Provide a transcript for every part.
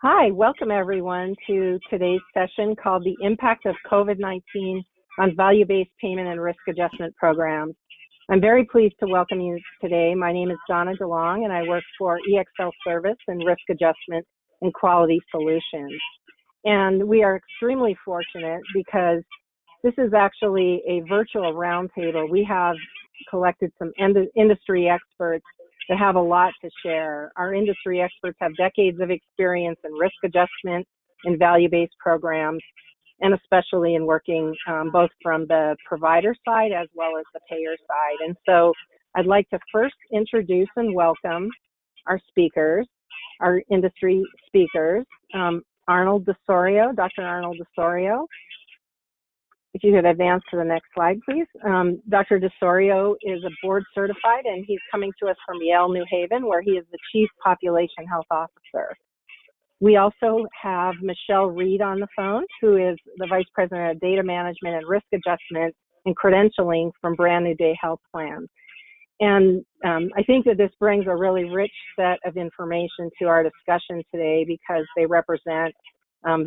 Hi, welcome everyone to today's session called The Impact of COVID-19 on Value-Based Payment and Risk Adjustment Programs. I'm very pleased to welcome you today. My name is Donna DeLong and I work for EXL Service and Risk Adjustment and Quality Solutions. And we are extremely fortunate because this is actually a virtual roundtable. We have collected some industry experts that have a lot to share. Our industry experts have decades of experience in risk adjustment and value-based programs, and especially in working both from the provider side as well as the payer side. And so I'd like to first introduce and welcome our speakers, our industry speakers, Arnold DoRosario, Dr. Arnold DoRosario. If you could advance to the next slide, please. Dr. DoRosario is a board certified, and he's coming to us from Yale, New Haven, where he is the Chief Population Health Officer. We also have Mechelle Reed on the phone, who is the Vice President of Data Management and Risk Adjustment and Credentialing from Brand New Day Health Plan. And I think that this brings a really rich set of information to our discussion today because they represent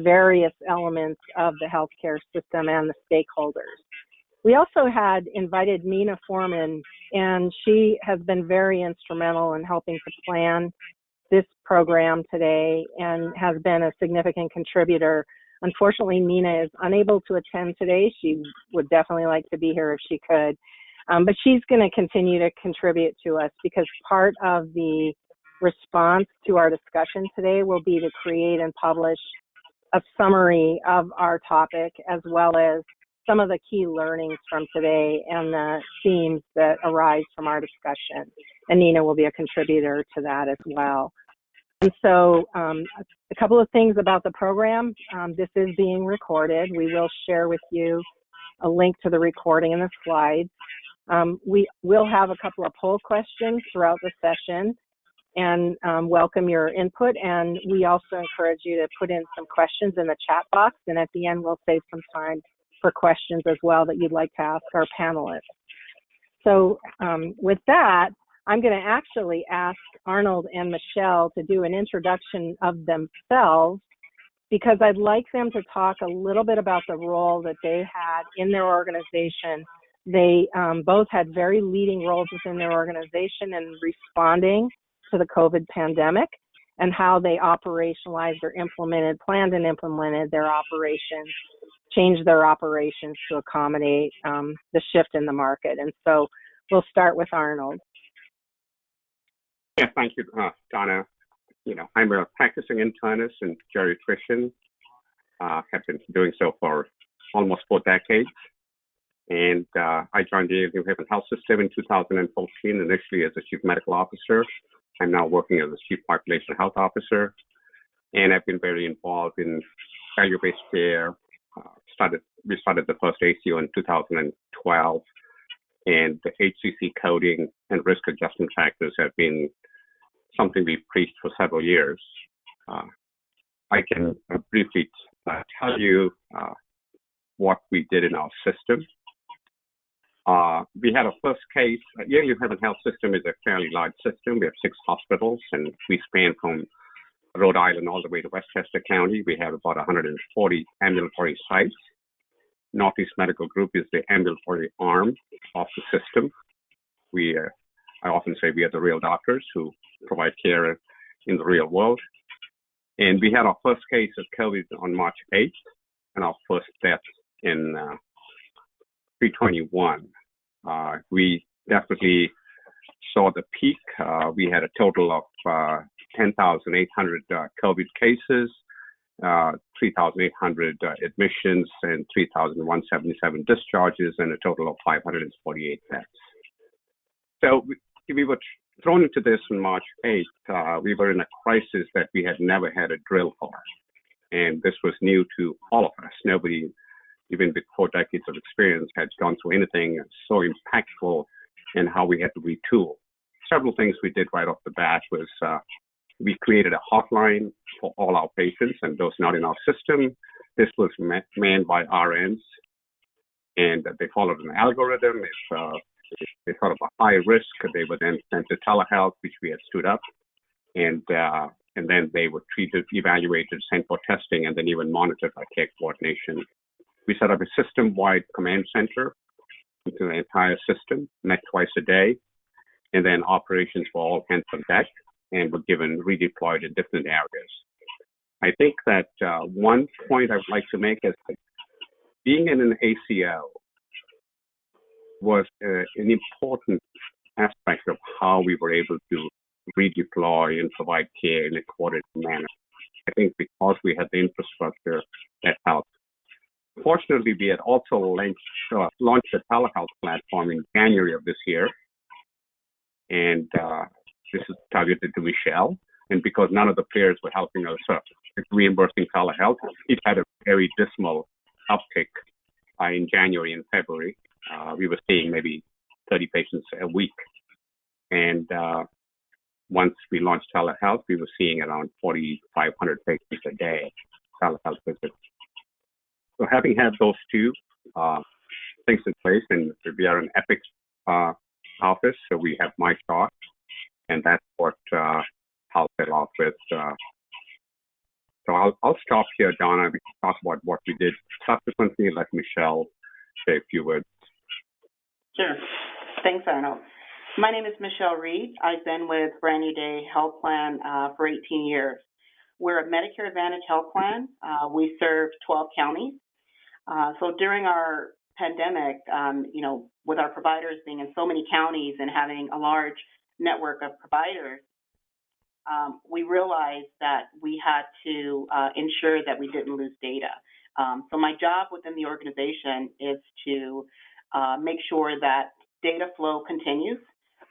various elements of the healthcare system and the stakeholders. We also had invited Nina Foreman, and she has been very instrumental in helping to plan this program today and has been a significant contributor. Unfortunately, Nina is unable to attend today. She would definitely like to be here if she could, but she's going to continue to contribute to us because part of the response to our discussion today will be to create and publish a summary of our topic, as well as some of the key learnings from today and the themes that arise from our discussion. And Nina will be a contributor to that as well. And so a couple of things about the program. This is being recorded. We will share with you a link to the recording and the slides. We will have a couple of poll questions throughout the session, and welcome your input. And we also encourage you to put in some questions in the chat box. And at the end, we'll save some time for questions as well that you'd like to ask our panelists. So with that, I'm going to actually ask Arnold and Mechelle to do an introduction of themselves because I'd like them to talk a little bit about the role that they had in their organization. They both had very leading roles within their organization in responding to the COVID pandemic and how they operationalized or planned and implemented their operations, changed their operations to accommodate the shift in the market. And so we'll start with Arnold. Yeah, thank you, Donna. I'm a practicing internist in geriatrician. Have been doing so for almost 4 decades. And I joined the New Haven Health System in 2014, initially as a Chief Medical Officer. I'm now working as a Chief Population Health Officer, and I've been very involved in value-based care. We started the first ACO in 2012, and the HCC coding and risk adjustment factors have been something we've preached for several years. I can briefly tell you what we did in our system. We had a first case. Yale New Haven Health System is a fairly large system. We have 6 hospitals, and we span from Rhode Island all the way to Westchester County. We have about 140 ambulatory sites. Northeast Medical Group is the ambulatory arm of the system. I often say we are the real doctors who provide care in the real world. And we had our first case of COVID on March 8th, and our first death in 3/21. We definitely saw the peak. We had a total of 10,800 COVID cases, 3,800 admissions, and 3,177 discharges, and a total of 548 deaths. So we were thrown into this on March 8th. We were in a crisis that we had never had a drill for. And this was new to all of us. Nobody, even with 4 decades of experience, had gone through anything so impactful in how we had to retool. Several things we did right off the bat was we created a hotline for all our patients and those not in our system. This was manned by RNs, and they followed an algorithm. If they thought of a high risk, they were then sent to telehealth, which we had stood up. And and then they were treated, evaluated, sent for testing, and then even monitored by care coordination. We set up a system-wide command center into the entire system, met twice a day, and then operations for all hands on deck, and were given redeployed in different areas. I think that one point I would like to make is that being in an ACO was an important aspect of how we were able to redeploy and provide care in a coordinated manner. I think because we had the infrastructure, that helped. Fortunately, we had also launched a telehealth platform in January of this year, and this is targeted to Mechelle. And because none of the players were helping us reimbursing telehealth, it had a very dismal uptick in January and February. We were seeing maybe 30 patients a week. And once we launched telehealth, we were seeing around 4,500 patients a day, telehealth visits. So having had those two things in place, and we are an Epic office, so we have my shot, and that's what I'll fill off with. So I'll stop here, Donna. We can talk about what we did subsequently. Let Mechelle say a few words. Sure. Thanks, Arnold. My name is Mechelle Reed. I've been with Brand New Day Health Plan for 18 years. We're a Medicare Advantage health plan. We serve 12 counties. So during our pandemic, with our providers being in so many counties and having a large network of providers, we realized that we had to ensure that we didn't lose data. So my job within the organization is to make sure that data flow continues,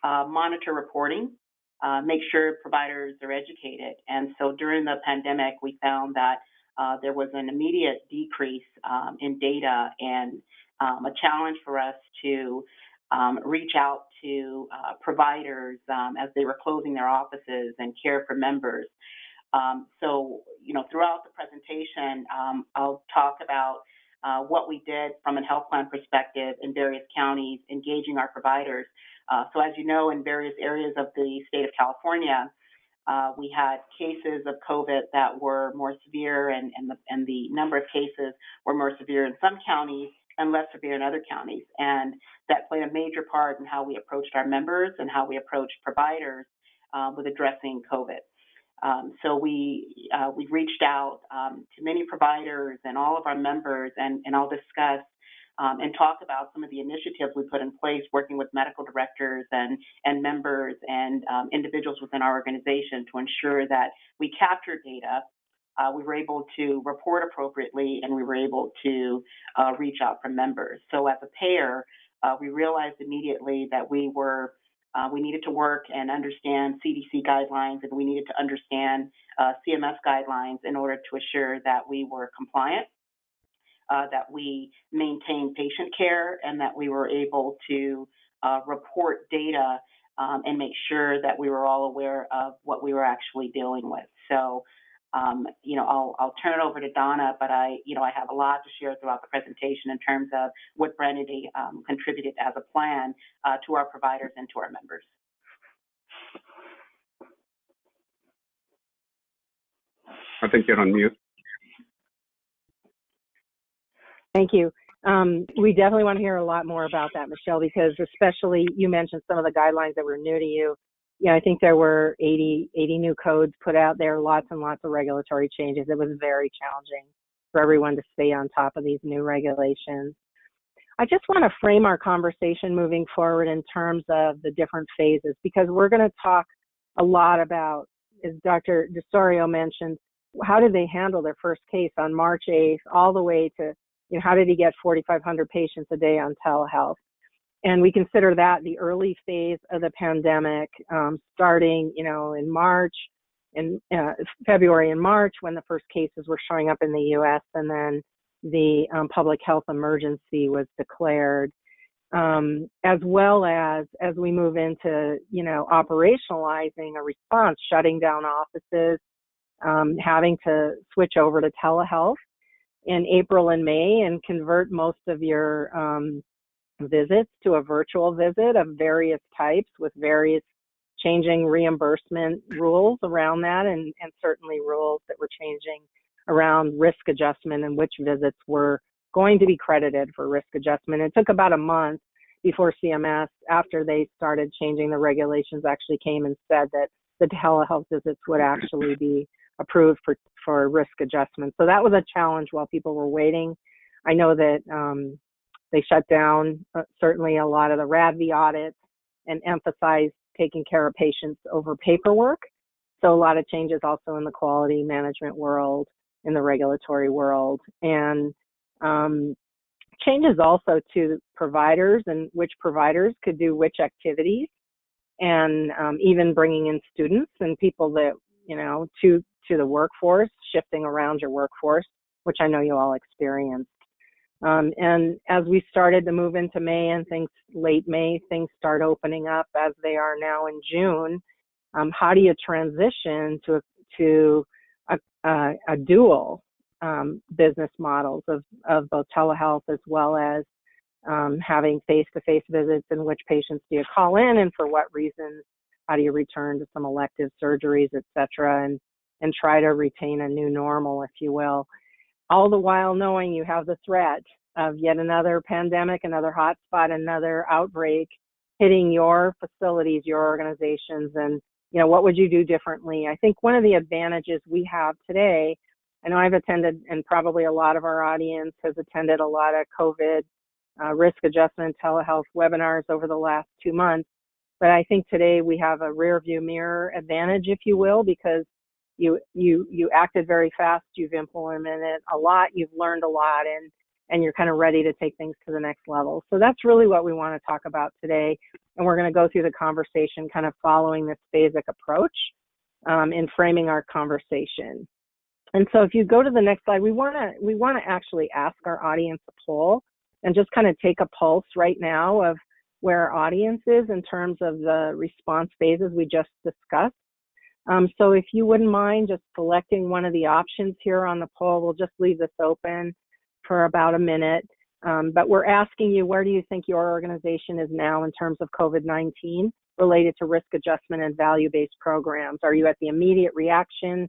monitor reporting, make sure providers are educated. And so during the pandemic, we found that there was an immediate decrease in data and a challenge for us to reach out to providers as they were closing their offices and care for members. So, throughout the presentation, I'll talk about what we did from a health plan perspective in various counties, engaging our providers. So as you know, in various areas of the state of California, we had cases of COVID that were more severe, and the number of cases were more severe in some counties and less severe in other counties. And that played a major part in how we approached our members and how we approached providers with addressing COVID. So we reached out to many providers and all of our members, and I'll discuss and talk about some of the initiatives we put in place working with medical directors and members and individuals within our organization to ensure that we captured data, we were able to report appropriately, and we were able to reach out for members. So as a payer, we realized immediately that we needed to work and understand CDC guidelines, and we needed to understand CMS guidelines in order to assure that we were compliant, that we maintained patient care, and that we were able to report data and make sure that we were all aware of what we were actually dealing with. So, I'll turn it over to Donna, but I have a lot to share throughout the presentation in terms of what Brand New Day contributed as a plan to our providers and to our members. I think you're on mute. Thank you. We definitely want to hear a lot more about that, Mechelle, because especially you mentioned some of the guidelines that were new to you. I think there were 80 new codes put out there, lots and lots of regulatory changes. It was very challenging for everyone to stay on top of these new regulations. I just want to frame our conversation moving forward in terms of the different phases, because we're going to talk a lot about, as Dr. DoRosario mentioned, how did they handle their first case on March 8th, all the way to, how did he get 4,500 patients a day on telehealth? And we consider that the early phase of the pandemic, starting, in March, in February and March, when the first cases were showing up in the U.S., and then the public health emergency was declared, as well as we move into, operationalizing a response, shutting down offices, having to switch over to telehealth in April and May and convert most of your visits to a virtual visit of various types with various changing reimbursement rules around that, and certainly rules that were changing around risk adjustment and which visits were going to be credited for risk adjustment. It took about a month before CMS, after they started changing the regulations, actually came and said that the telehealth visits would actually be approved for risk adjustment. So that was a challenge while people were waiting. I know that they shut down certainly a lot of the RADV audits and emphasized taking care of patients over paperwork. So a lot of changes also in the quality management world, in the regulatory world, and changes also to providers and which providers could do which activities, and even bringing in students and people that, to the workforce, shifting around your workforce, which I know you all experienced. And as we started to move into May and late May, things start opening up as they are now in June. How do you transition to a dual business models of both telehealth as well as having face-to-face visits, and which patients do you call in and for what reasons? How do you return to some elective surgeries, et cetera, and try to retain a new normal, if you will, all the while knowing you have the threat of yet another pandemic, another hotspot, another outbreak hitting your facilities, your organizations, and what would you do differently? I think one of the advantages we have today, I know I've attended, and probably a lot of our audience has attended a lot of COVID risk adjustment telehealth webinars over the last 2 months, but I think today we have a rear view mirror advantage, if you will, because you acted very fast, you've implemented a lot, you've learned a lot, and you're kind of ready to take things to the next level. So that's really what we want to talk about today, and we're going to go through the conversation kind of following this phasic approach in framing our conversation. And so if you go to the next slide, we want to actually ask our audience a poll and just kind of take a pulse right now of where our audience is in terms of the response phases we just discussed. So if you wouldn't mind just selecting one of the options here on the poll, we'll just leave this open for about a minute. But we're asking you, where do you think your organization is now in terms of COVID-19 related to risk adjustment and value-based programs? Are you at the immediate reaction?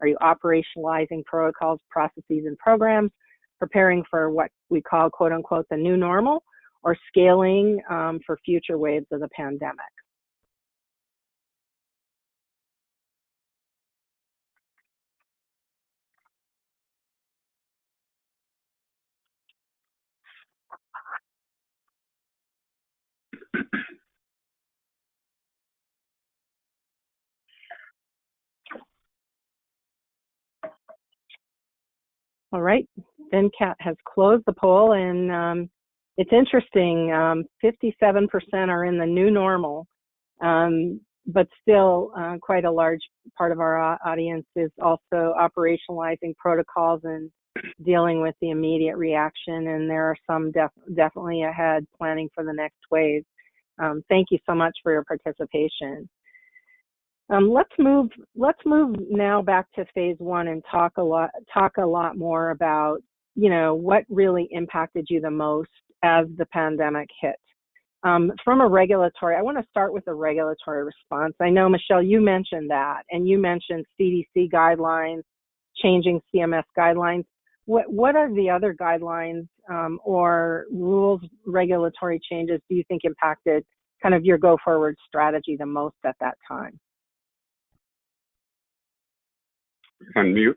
Are you operationalizing protocols, processes, and programs, preparing for what we call, quote unquote, the new normal, or scaling for future waves of the pandemic? All right, VinCat has closed the poll, and it's interesting, 57% are in the new normal, but still quite a large part of our audience is also operationalizing protocols and dealing with the immediate reaction, and there are some definitely ahead planning for the next wave. Thank you so much for your participation. Let's move now back to phase one and talk a lot more about, what really impacted you the most as the pandemic hit. From a regulatory, I want to start with the regulatory response. I know, Mechelle, you mentioned that, and you mentioned CDC guidelines, changing CMS guidelines. What are the other guidelines or rules, regulatory changes do you think impacted kind of your go-forward strategy the most at that time? Unmute.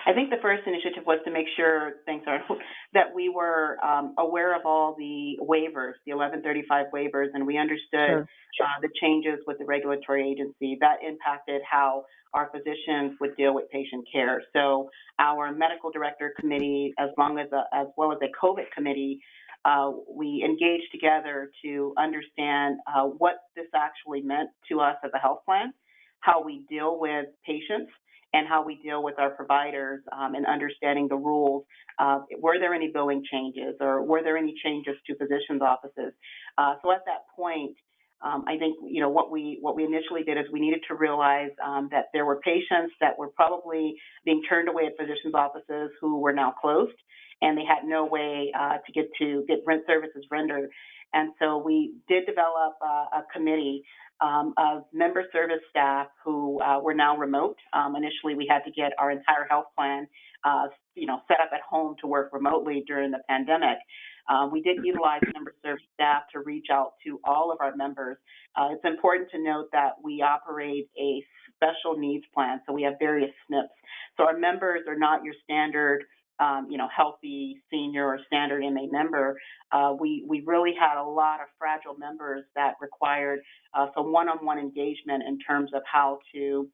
I think the first initiative was to make sure, thanks, Arnold, that we were aware of all the waivers, the 1135 waivers, and we understood the changes with the regulatory agency. That impacted how our physicians would deal with patient care. So our medical director committee, as well as a COVID committee, we engaged together to understand what this actually meant to us as a health plan, how we deal with patients, and how we deal with our providers, and understanding the rules. Were there any billing changes, or were there any changes to physicians' offices? So at that point, I think what we initially did is we needed to realize that there were patients that were probably being turned away at physicians' offices who were now closed, and they had no way to get rent services rendered. And so we did develop a committee of member service staff who were now remote. Initially, we had to get our entire health plan, set up at home to work remotely during the pandemic. We did utilize member service staff to reach out to all of our members. It's important to note that we operate a special needs plan, so we have various SNPs. So our members are not your standard, healthy senior or standard MA member. We really had a lot of fragile members that required some one-on-one engagement in terms of how to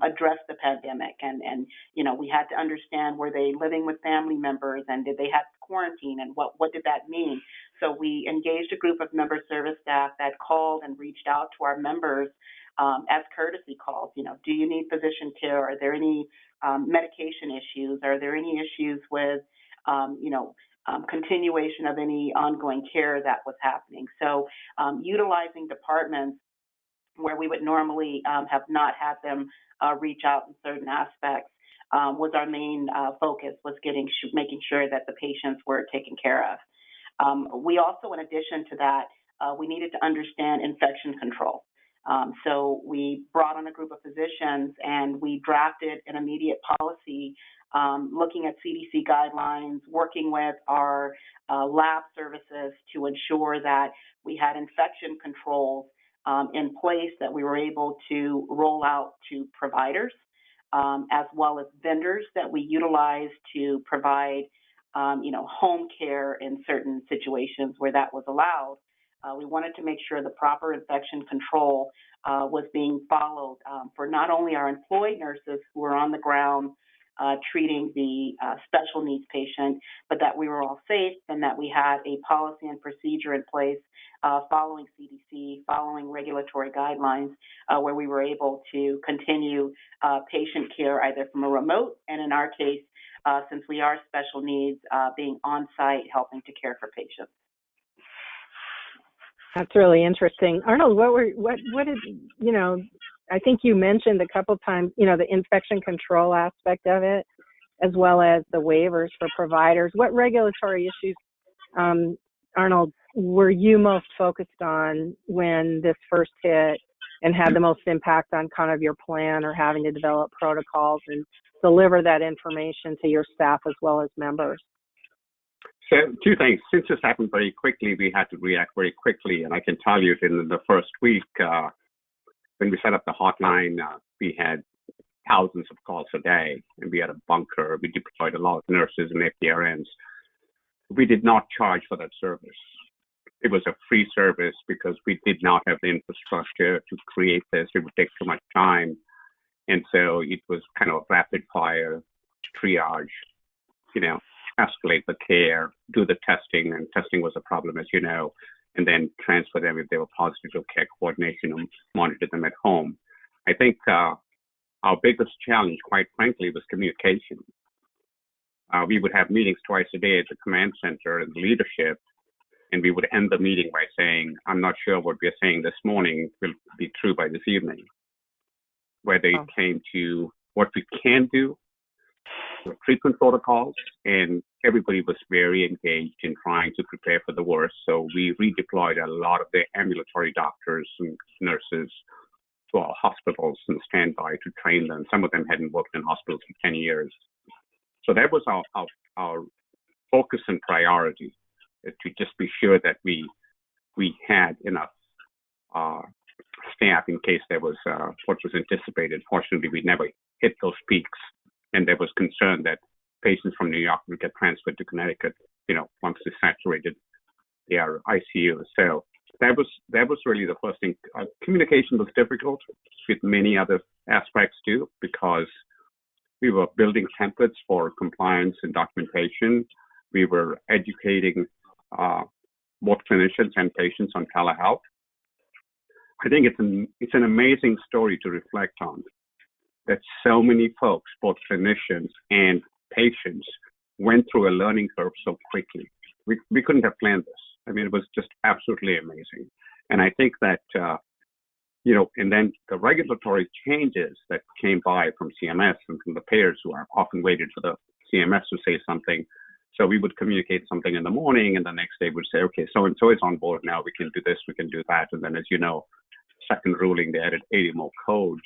address the pandemic. And we had to understand, were they living with family members, and did they have quarantine, and what did that mean? So we engaged a group of member service staff that called and reached out to our members as courtesy calls. Do you need physician care? Are there any medication issues? Are there any issues with, continuation of any ongoing care that was happening? So utilizing departments where we would normally have not had them reach out in certain aspects was our main focus, was making sure that the patients were taken care of. We also, in addition to that, we needed to understand infection control. So we brought on a group of physicians and we drafted an immediate policy looking at CDC guidelines, working with our lab services to ensure that we had infection controls in place that we were able to roll out to providers, as well as vendors that we utilized to provide, home care in certain situations where that was allowed. We wanted to make sure the proper infection control was being followed for not only our employed nurses who were on the ground treating the special needs patient, but that we were all safe and that we had a policy and procedure in place following CDC, following regulatory guidelines, where we were able to continue patient care either from a remote, and in our case, since we are special needs, being on-site helping to care for patients. That's really interesting. Arnold, what did, I think you mentioned a couple times, the infection control aspect of it, as well as the waivers for providers. What regulatory issues, Arnold, were you most focused on when this first hit and had the most impact on kind of your plan or having to develop protocols and deliver that information to your staff as well as members? So two things. Since this happened very quickly, we had to react very quickly. And I can tell you in the first week, when we set up the hotline, we had thousands of calls a day, and we had a bunker. We deployed a lot of nurses and FDRNs. We did not charge for that service. It was a free service because we did not have the infrastructure to create this. It would take too much time. And so it was kind of rapid fire, triage, escalate the care, do the testing, and testing was a problem, as you know, and then transfer them if they were positive to care coordination and monitor them at home. I think our biggest challenge, quite frankly, was communication. We would have meetings twice a day at the command center and the leadership, and we would end the meeting by saying, I'm not sure what we're saying this morning will be true by this evening. Whether it came to what we can do, treatment protocols, and everybody was very engaged in trying to prepare for the worst. So we redeployed a lot of the ambulatory doctors and nurses to our hospitals and standby to train them. Some of them hadn't worked in hospitals for 10 years. So that was our focus and priority, to just be sure that we had enough staff in case there was what was anticipated. Fortunately, we never hit those peaks. And there was concern that patients from New York would get transferred to Connecticut, once they saturated their ICU. So that was really the first thing. Communication was difficult with many other aspects too, because we were building templates for compliance and documentation. We were educating both clinicians and patients on telehealth. I think it's an amazing story to reflect on, that so many folks, both clinicians and patients, went through a learning curve so quickly. We couldn't have planned this. I mean, it was just absolutely amazing. And I think that, and then the regulatory changes that came by from CMS and from the payers who are often waited for the CMS to say something. So we would communicate something in the morning, and the next day we'd say, okay, so and so is on board now. We can do this, we can do that. And then, as you know, second ruling, they added 80 more codes.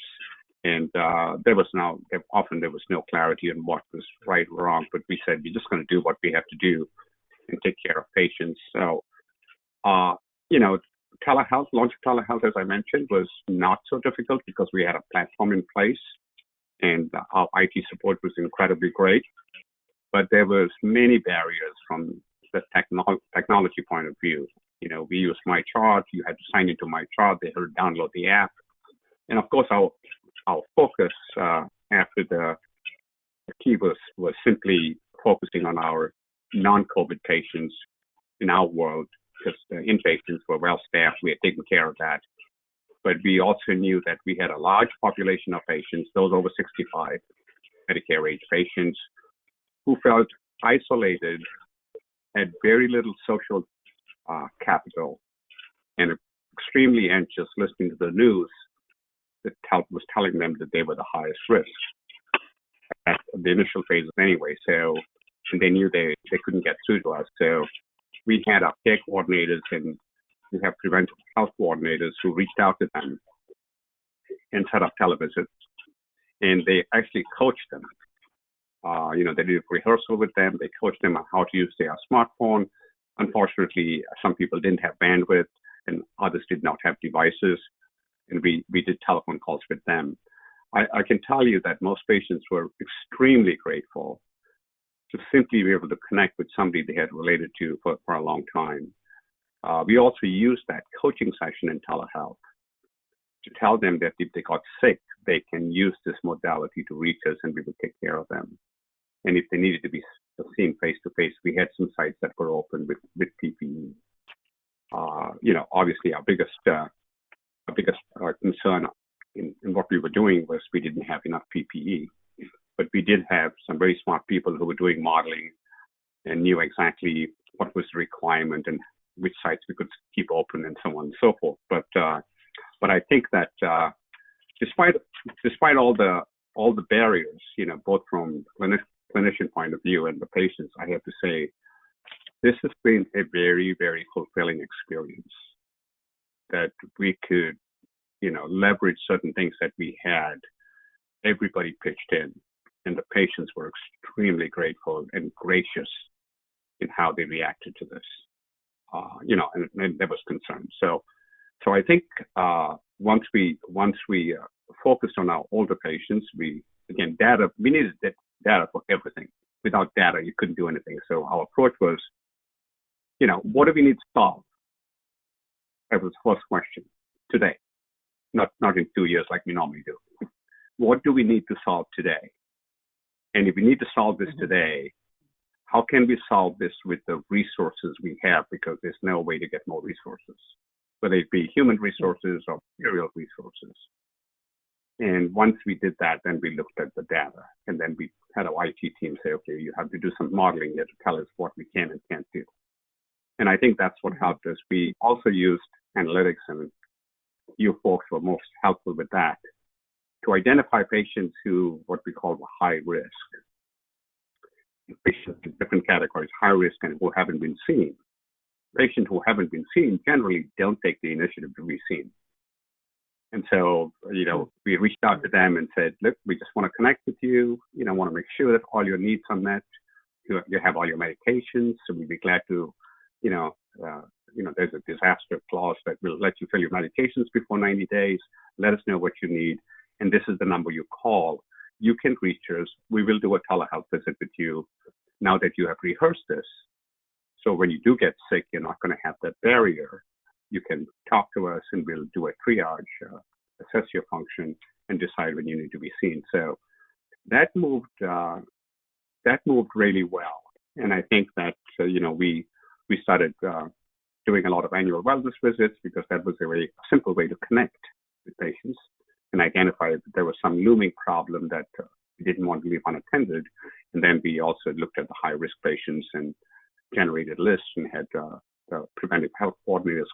And there was no clarity on what was right or wrong. But we said, we're just going to do what we have to do and take care of patients. So, telehealth, launch of telehealth, as I mentioned, was not so difficult because we had a platform in place and our IT support was incredibly great. But there was many barriers from the technology point of view. We used MyChart. You had to sign into MyChart. They had to download the app. And of course, our focus after the key was simply focusing on our non-COVID patients in our world, because the inpatients were well staffed. We had taken care of that. But we also knew that we had a large population of patients, those over 65, Medicare age patients, who felt isolated, had very little social capital, and extremely anxious listening to the news that was telling them that they were the highest risk at the initial phases anyway. So, and they knew they couldn't get through to us. So we had our care coordinators and we have preventive health coordinators who reached out to them and set up televisits. And they actually coached them. They did a rehearsal with them. They coached them on how to use their smartphone. Unfortunately, some people didn't have bandwidth and others did not have devices. And we did telephone calls with them. I can tell you that most patients were extremely grateful to simply be able to connect with somebody they had related to for a long time. We also used that coaching session in telehealth to tell them that if they got sick, they can use this modality to reach us and we would take care of them. And if they needed to be seen face to face, we had some sites that were open with PPE. Obviously our biggest concern in what we were doing was we didn't have enough PPE, but we did have some very smart people who were doing modeling and knew exactly what was the requirement and which sites we could keep open and so on and so forth. But I think that despite all the barriers, both from clinician point of view and the patients, I have to say this has been a very, very fulfilling experience that we could, leverage certain things that we had. Everybody pitched in, and the patients were extremely grateful and gracious in how they reacted to this. And there was concern. So I think once we focused on our older patients, we needed data for everything. Without data, you couldn't do anything. So our approach was, what do we need to solve? That was the first question today, not in 2 years like we normally do. What do we need to solve today? And if we need to solve this today, how can we solve this with the resources we have? Because there's no way to get more resources, whether it be human resources or material resources. And once we did that, then we looked at the data, and then we had our IT team say, okay, you have to do some modeling here to tell us what we can and can't do. And I think that's what helped us. We also used analytics, and you folks were most helpful with that, to identify patients who, what we call, were high risk. Patients in different categories, high risk and who haven't been seen. Patients who haven't been seen generally don't take the initiative to be seen. And so, we reached out to them and said, look, we just want to connect with you, want to make sure that all your needs are met. You have all your medications, so we'd be glad to, there's a disaster clause that will let you fill your medications before 90 days. Let us know what you need. And this is the number you call. You can reach us. We will do a telehealth visit with you now that you have rehearsed this. So when you do get sick, you're not going to have that barrier. You can talk to us and we'll do a triage, assess your function, and decide when you need to be seen. So that moved really well. And I think that, we started doing a lot of annual wellness visits because that was a very simple way to connect with patients and identify that there was some looming problem that we didn't want to leave unattended. And then we also looked at the high-risk patients and generated lists and had the preventive health coordinators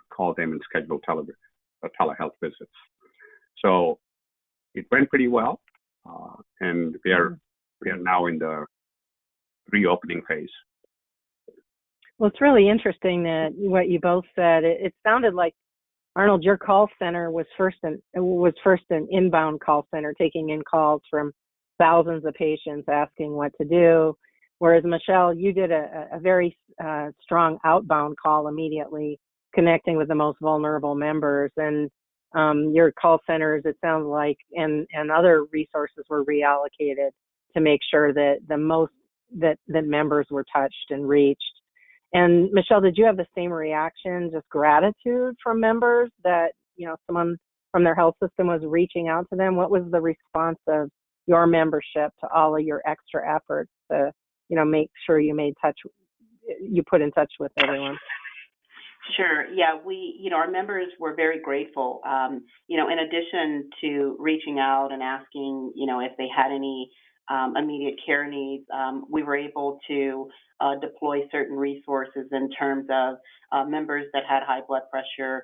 call them and schedule telehealth visits. So it went pretty well, and we are now in the reopening phase. Well, it's really interesting that what you both said. It sounded like, Arnold, your call center was first an inbound call center, taking in calls from thousands of patients asking what to do. Whereas Mechelle, you did a very strong outbound call immediately, connecting with the most vulnerable members. And your call centers, it sounds like, and other resources were reallocated to make sure that that members were touched and reached. And Mechelle, did you have the same reaction, just gratitude from members that, someone from their health system was reaching out to them? What was the response of your membership to all of your extra efforts to, make sure you put in touch with everyone? Sure. Yeah, our members were very grateful. In addition to reaching out and asking, if they had any immediate care needs, we were able to deploy certain resources in terms of members that had high blood pressure,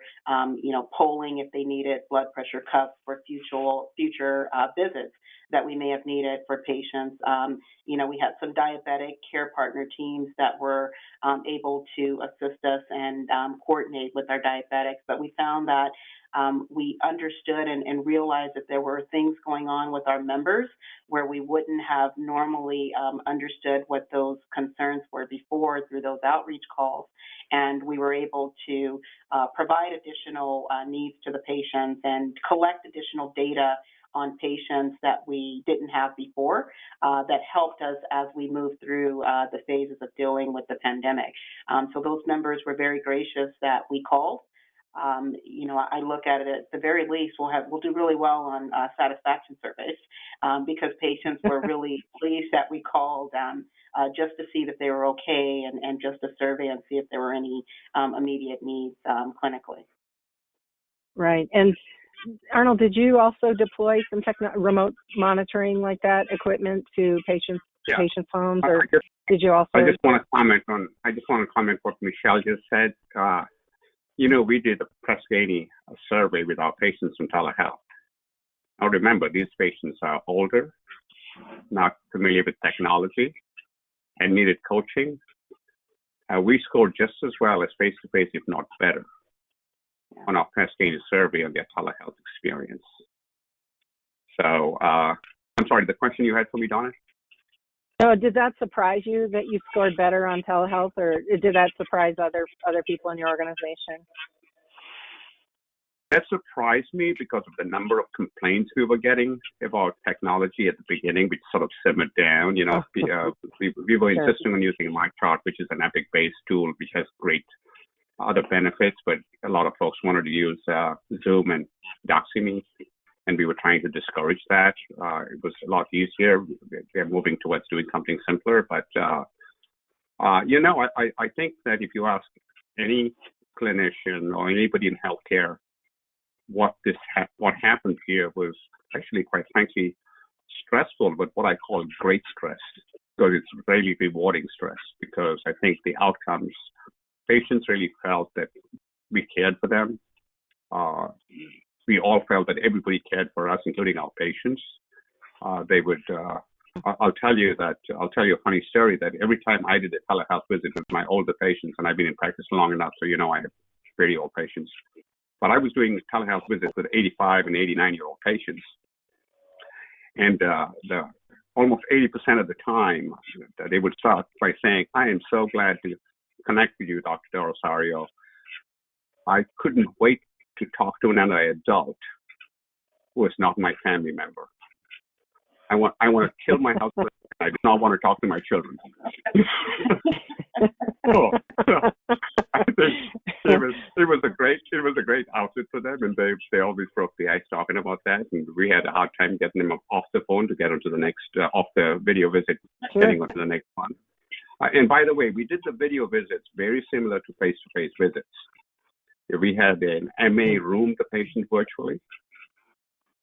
polling if they needed blood pressure cuffs for future visits that we may have needed for patients. We had some diabetic care partner teams that were able to assist us and coordinate with our diabetics, but we found that we understood and realized that there were things going on with our members where we wouldn't have normally understood what those concerns were before through those outreach calls. And we were able to provide additional needs to the patients and collect additional data on patients that we didn't have before that helped us as we moved through the phases of dealing with the pandemic. So those members were very gracious that we called. I look at it at the very least, we'll do really well on satisfaction surveys because patients were really pleased that we called just to see that they were okay and just a survey and see if there were any immediate needs clinically. Right. And Arnold, did you also deploy some remote monitoring like that equipment to patients' homes, or did you also? I just want to comment what Mechelle just said. We did a Prescani survey with our patients from telehealth. Now remember, these patients are older, not familiar with technology, and needed coaching. We scored just as well as face-to-face, if not better, on our Prescani survey on their telehealth experience. So, I'm sorry, the question you had for me, Donna? No, did that surprise you that you scored better on telehealth, or did that surprise other people in your organization? That surprised me because of the number of complaints we were getting about technology at the beginning, which sort of simmered down. We were insisting on using MyChart, which is an Epic-based tool, which has great other benefits, but a lot of folks wanted to use Zoom and Doxy.me, and we were trying to discourage that. It was a lot easier. They're moving towards doing something simpler, but I think that if you ask any clinician or anybody in healthcare what happened here was actually, quite frankly, stressful, but what I call great stress, because it's really rewarding stress, because I think the outcomes, patients really felt that we cared for them. We all felt that everybody cared for us, including our patients. They would, I'll tell you a funny story that every time I did a telehealth visit with my older patients, and I've been in practice long enough, so I have very old patients, but I was doing telehealth visits with 85 and 89-year-old patients. And almost 80% of the time, they would start by saying, "I am so glad to connect with you, Dr. DoRosario. I couldn't wait to talk to another adult who is not my family member. I want to kill my husband. I do not want to talk to my children." So I think it was a great outfit for them, and they always broke the ice talking about that. And we had a hard time getting them off the phone to get onto the next off the video visit, getting onto the next one. And by the way, we did the video visits very similar to face-to-face visits. We had an MA room the patient virtually,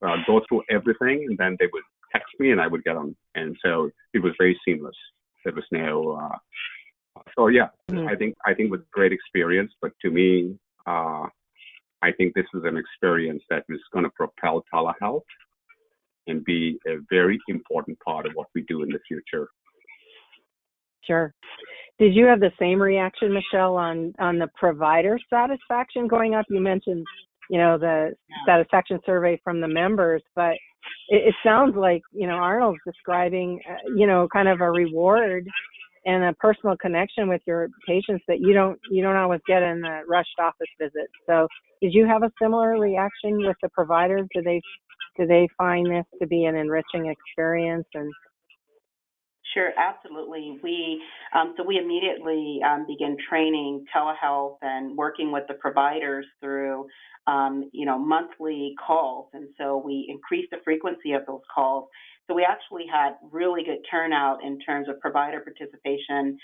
go through everything, and then they would text me and I would get on. And so it was very seamless. There was no, I think it was a great experience, but to me, I think this is an experience that is going to propel telehealth and be a very important part of what we do in the future. Sure. Did you have the same reaction, Mechelle, on the provider satisfaction going up? You mentioned, the satisfaction survey from the members, but it sounds like, Arnold's describing, kind of a reward and a personal connection with your patients that you don't always get in the rushed office visit. So did you have a similar reaction with the providers? Do they find this to be an enriching experience? And Sure, absolutely. So we immediately began training telehealth and working with the providers through, monthly calls. And so we increased the frequency of those calls. So we actually had really good turnout in terms of provider participation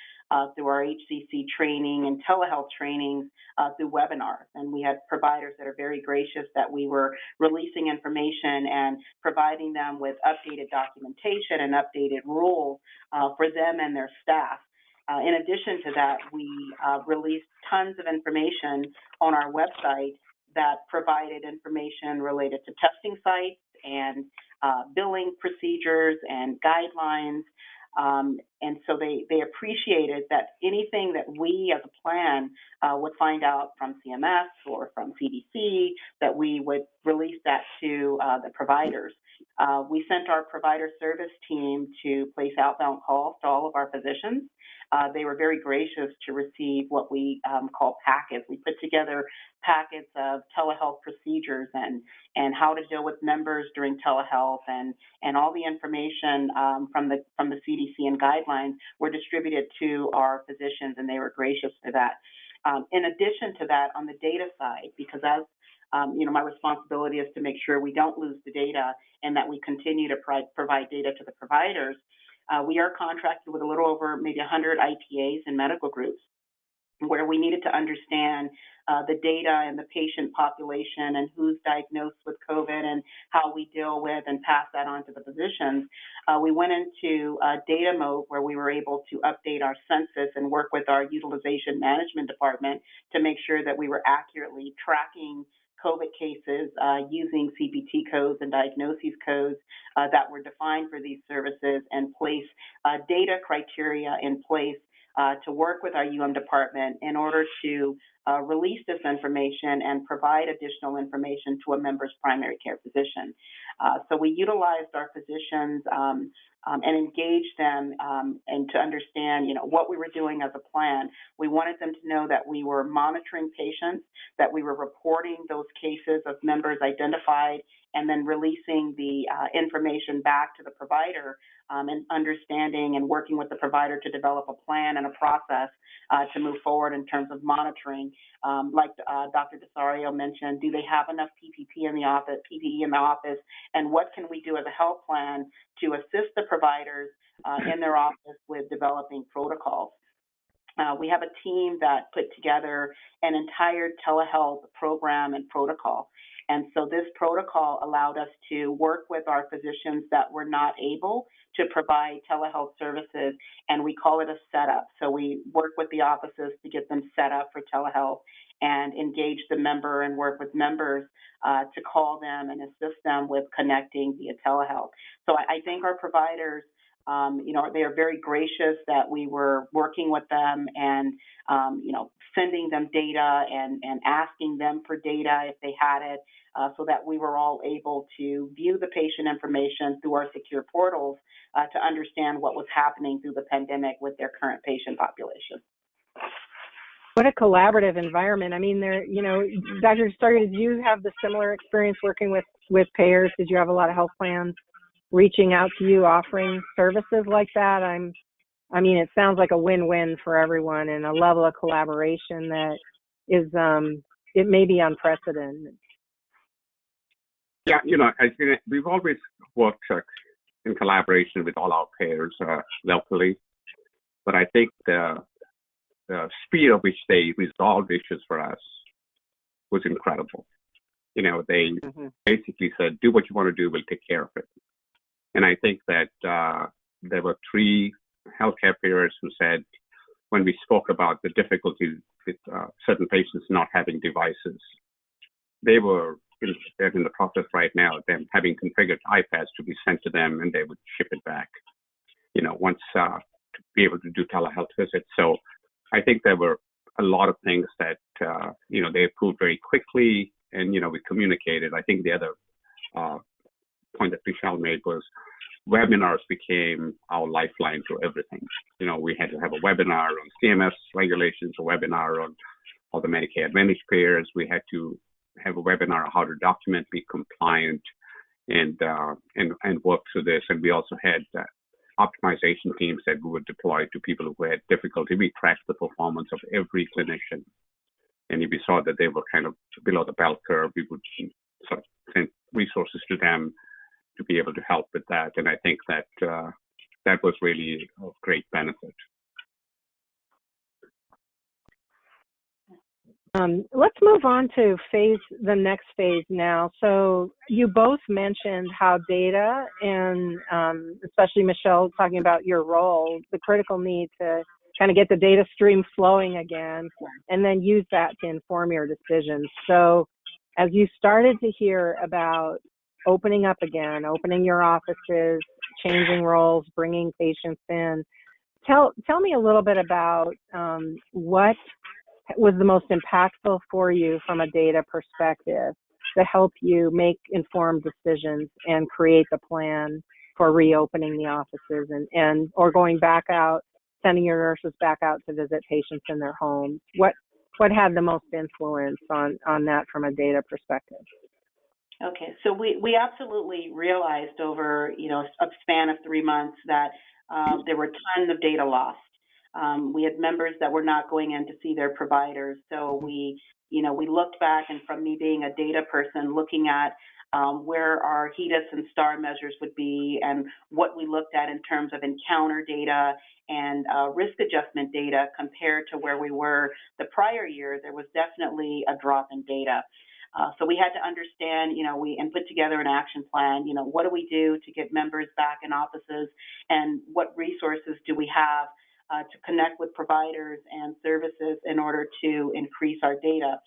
through our HCC training and telehealth trainings through webinars. And we had providers that are very gracious that we were releasing information and providing them with updated documentation and updated rules for them and their staff. In addition to that, we released tons of information on our website that provided information related to testing sites and billing procedures and guidelines. And so they appreciated that anything that we as a plan would find out from CMS or from CDC, that we would release that to the providers. We sent our provider service team to place outbound calls to all of our physicians. They were very gracious to receive what we call packets. We put together packets of telehealth procedures and how to deal with members during telehealth, and all the information from the CDC and guidelines were distributed to our physicians, and they were gracious for that. In addition to that, on the data side, because as my responsibility is to make sure we don't lose the data and that we continue to provide data to the providers. We are contracted with a little over maybe 100 IPAs and medical groups, where we needed to understand the data and the patient population and who's diagnosed with COVID and how we deal with and pass that on to the physicians. We went into data mode where we were able to update our census and work with our utilization management department to make sure that we were accurately tracking COVID cases using CPT codes and diagnoses codes that were defined for these services, and place data criteria in place to work with our department in order to release this information and provide additional information to a member's primary care physician. So we utilized our physicians and engaged them and to understand, what we were doing as a plan. We wanted them to know that we were monitoring patients, that we were reporting those cases of members identified, and then releasing the information back to the provider and understanding and working with the provider to develop a plan and a process to move forward in terms of monitoring. Like Dr. DoRosario mentioned, do they have enough PPE in the office, and what can we do as a health plan to assist the providers in their office with developing protocols? We have a team that put together an entire telehealth program and protocol. And so this protocol allowed us to work with our physicians that were not able to provide telehealth services, and we call it a setup. So we work with the offices to get them set up for telehealth and engage the member and work with members to call them and assist them with connecting via telehealth. So I think our providers, they are very gracious that we were working with them and, sending them data and asking them for data if they had it, so that we were all able to view the patient information through our secure portals to understand what was happening through the pandemic with their current patient population. What a collaborative environment. I mean, Dr. DoRosario, did you have the similar experience working with payers? Did you have a lot of health plans reaching out to you, offering services like that? It sounds like a win-win for everyone and a level of collaboration that is, it may be unprecedented. Yeah, I think we've always worked in collaboration with all our payers locally, but I think the speed at which they resolved issues for us was incredible. They basically said, do what you want to do, we'll take care of it. And I think that there were 3 healthcare payers who said, when we spoke about the difficulties with certain patients not having devices, they were in the process right now of them having configured iPads to be sent to them, and they would ship it back. Once to be able to do telehealth visits. So I think there were a lot of things that, they approved very quickly, and, we communicated. I think the other point that Mechelle made was webinars became our lifeline to everything. We had to have a webinar on CMS regulations, a webinar on all the Medicare Advantage payers. We had to have a webinar on how to document, be compliant, and work through this. And we also had optimization teams that we would deploy to people who had difficulty. We tracked the performance of every clinician. And if we saw that they were kind of below the bell curve, we would sort of send resources to them to be able to help with that. And I think that that was really of great benefit. Let's move on to the next phase now. So you both mentioned how data, and especially Mechelle talking about your role, the critical need to kind of get the data stream flowing again, and then use that to inform your decisions. So as you started to hear about opening up again, opening your offices, changing roles, bringing patients in, tell me a little bit about what was the most impactful for you from a data perspective to help you make informed decisions and create the plan for reopening the offices and or going back out, sending your nurses back out to visit patients in their homes. What had the most influence on that from a data perspective? Okay, so we absolutely realized over a span of 3 months that there were tons of data lost. We had members that were not going in to see their providers, so we looked back, and from me being a data person, looking at where our HEDIS and STAR measures would be, and what we looked at in terms of encounter data and risk adjustment data compared to where we were the prior year, there was definitely a drop in data. So we had to understand, and put together an action plan. What do we do to get members back in offices, and what resources do we have to connect with providers and services in order to increase our data?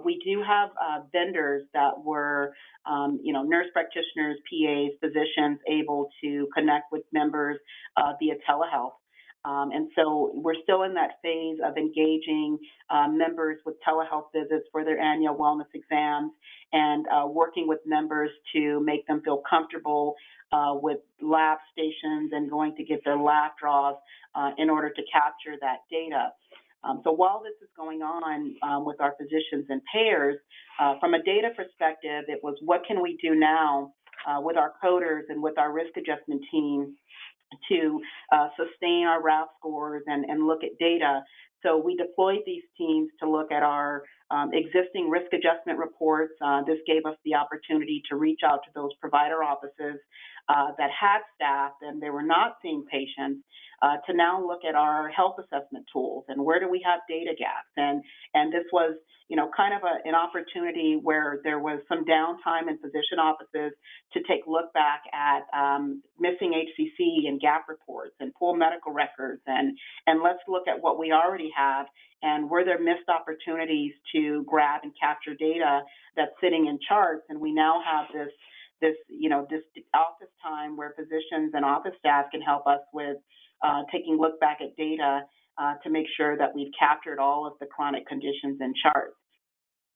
We do have vendors that were, nurse practitioners, PAs, physicians able to connect with members via telehealth. And so we're still in that phase of engaging members with telehealth visits for their annual wellness exams, and working with members to make them feel comfortable with lab stations and going to get their lab draws in order to capture that data. So while this is going on with our physicians and payers, from a data perspective, it was what can we do now with our coders and with our risk adjustment team to sustain our RAF scores and look at data. So we deployed these teams to look at our existing risk adjustment reports. This gave us the opportunity to reach out to those provider offices that had staff and they were not seeing patients, to now look at our health assessment tools and where do we have data gaps. And this was, kind of an opportunity where there was some downtime in physician offices to take a look back at missing HCC and gap reports and pull medical records, and let's look at what we already have, and were there missed opportunities to grab and capture data that's sitting in charts. And we now have this office time where physicians and office staff can help us with taking a look back at data to make sure that we've captured all of the chronic conditions in charts.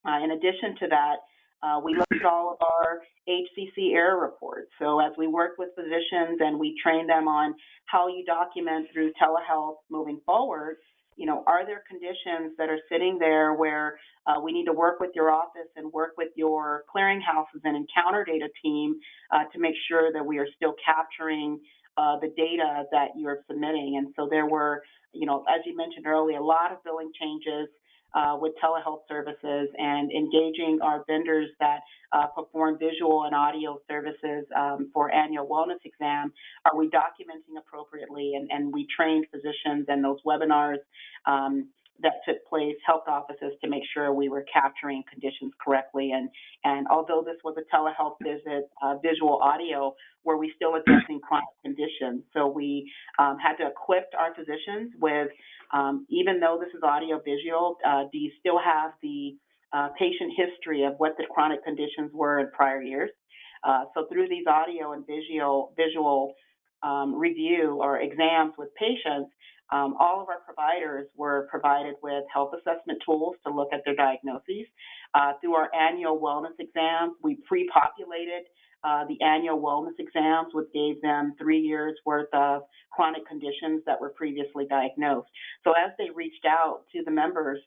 In addition to that, we looked at all of our HCC error reports. So as we work with physicians and we train them on how you document through telehealth moving forward, are there conditions that are sitting there where we need to work with your office and work with your clearinghouses and encounter data team to make sure that we are still capturing the data that you're submitting. And so there were, as you mentioned earlier, a lot of billing changes with telehealth services and engaging our vendors that perform visual and audio services for annual wellness exam. Are we documenting appropriately? And we trained physicians, and those webinars that took place helped offices to make sure we were capturing conditions correctly. And although this was a telehealth visit, visual audio, were we still addressing chronic conditions? So we had to equip our physicians with, even though this is audio visual, do you still have the patient history of what the chronic conditions were in prior years? So through these audio and visual review or exams with patients, all of our providers were provided with health assessment tools to look at their diagnoses. Through our annual wellness exams, we pre-populated the annual wellness exams, which gave them 3 years worth of chronic conditions that were previously diagnosed. So as they reached out to the members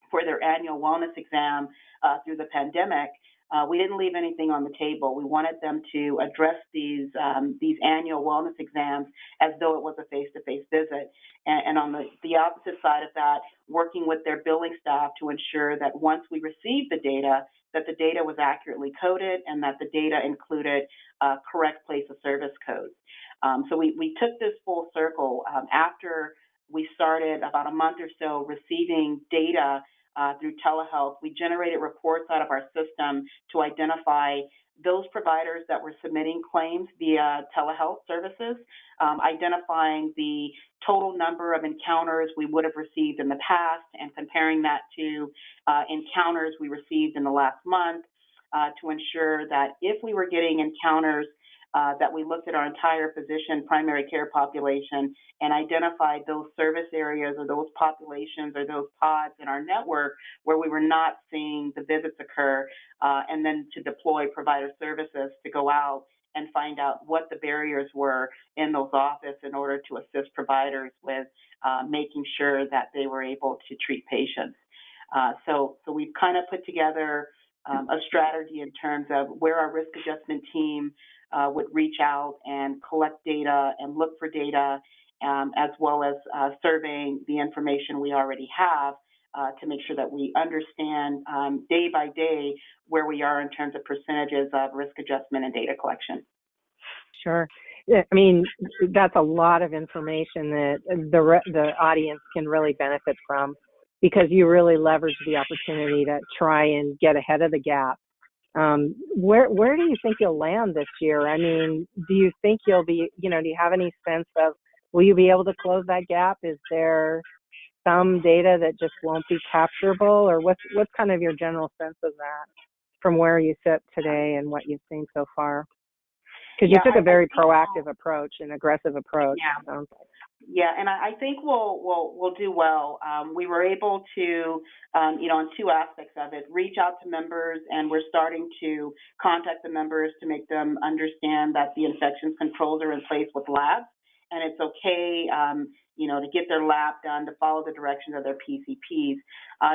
for their annual wellness exam through the pandemic, we didn't leave anything on the table. We wanted them to address these annual wellness exams as though it was a face-to-face visit. And on the opposite side of that, working with their billing staff to ensure that once we received the data, that the data was accurately coded and that the data included correct place of service codes. So we took this full circle. After we started about a month or so receiving data through telehealth, we generated reports out of our system to identify those providers that were submitting claims via telehealth services, identifying the total number of encounters we would have received in the past and comparing that to encounters we received in the last month to ensure that if we were getting encounters that we looked at our entire physician primary care population and identified those service areas or those populations or those pods in our network where we were not seeing the visits occur, and then to deploy provider services to go out and find out what the barriers were in those offices in order to assist providers with making sure that they were able to treat patients. So we've kind of put together a strategy in terms of where our risk adjustment team would reach out and collect data and look for data, as well as surveying the information we already have to make sure that we understand day by day where we are in terms of percentages of risk adjustment and data collection. Sure. Yeah, I mean, that's a lot of information that the audience can really benefit from, because you really leverage the opportunity to try and get ahead of the gap. Where do you think you'll land this year? I mean, do you think you'll be, do you have any sense of, will you be able to close that gap? Is there some data that just won't be capturable, or what's kind of your general sense of that from where you sit today and what you've seen so far? Because you took a very proactive approach, an aggressive approach. Yeah. Yeah, and I think we'll do well. We were able to, in two aspects of it, reach out to members, and we're starting to contact the members to make them understand that the infection controls are in place with labs, and it's okay, to get their lab done, to follow the directions of their PCPs.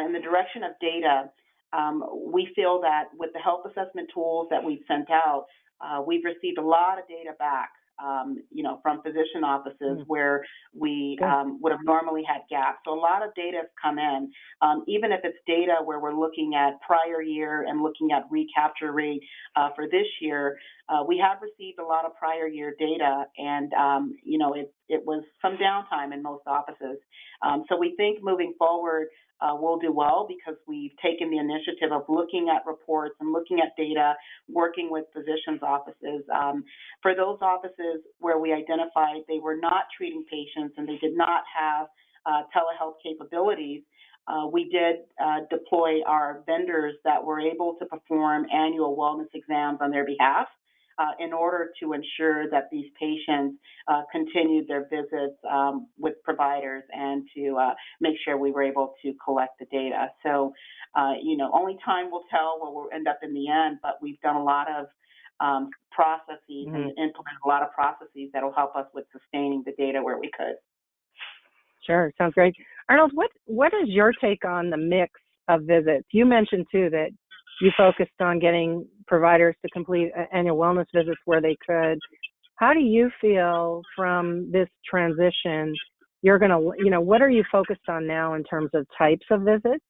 In the direction of data, we feel that with the health assessment tools that we've sent out, we've received a lot of data back, from physician offices where we would have normally had gaps. So a lot of data has come in, even if it's data where we're looking at prior year and looking at recapture rate for this year. We have received a lot of prior year data, and it was some downtime in most offices. So we think moving forward, we'll do well because we've taken the initiative of looking at reports and looking at data, working with physicians' offices. For those offices where we identified they were not treating patients and they did not have telehealth capabilities, we did deploy our vendors that were able to perform annual wellness exams on their behalf, in order to ensure that these patients continued their visits with providers and to make sure we were able to collect the data. So, only time will tell where we'll end up in the end, but we've done a lot of processes and implemented a lot of processes that will help us with sustaining the data where we could. Sure, sounds great. Arnold, what is your take on the mix of visits? You mentioned too that you focused on getting providers to complete annual wellness visits where they could. How do you feel from this transition? You're going to, what are you focused on now in terms of types of visits?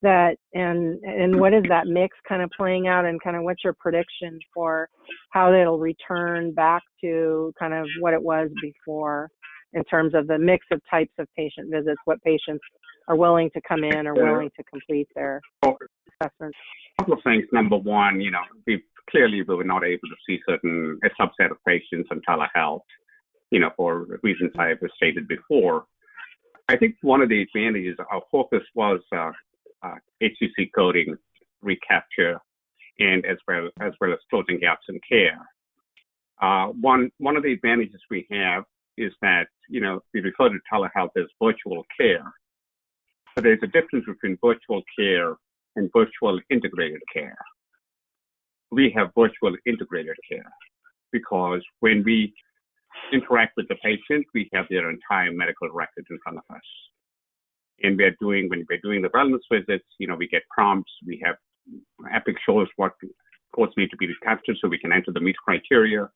And what is that mix kind of playing out, and kind of what's your prediction for how it'll return back to kind of what it was before in terms of the mix of types of patient visits, what patients are willing to come in or willing to complete their assessments? A couple of things. Number one, we were not able to see a subset of patients on telehealth, for reasons I have stated before. I think one of the advantages, our focus was HCC coding, recapture, and as well as closing gaps in care. One of the advantages we have is that, we refer to telehealth as virtual care, but there's a difference between virtual care and virtual integrated care. We have virtual integrated care because when we interact with the patient, we have their entire medical record in front of us. And when we're doing the wellness visits, we get prompts, we have Epic shows what codes need to be captured so we can enter the meet criteria.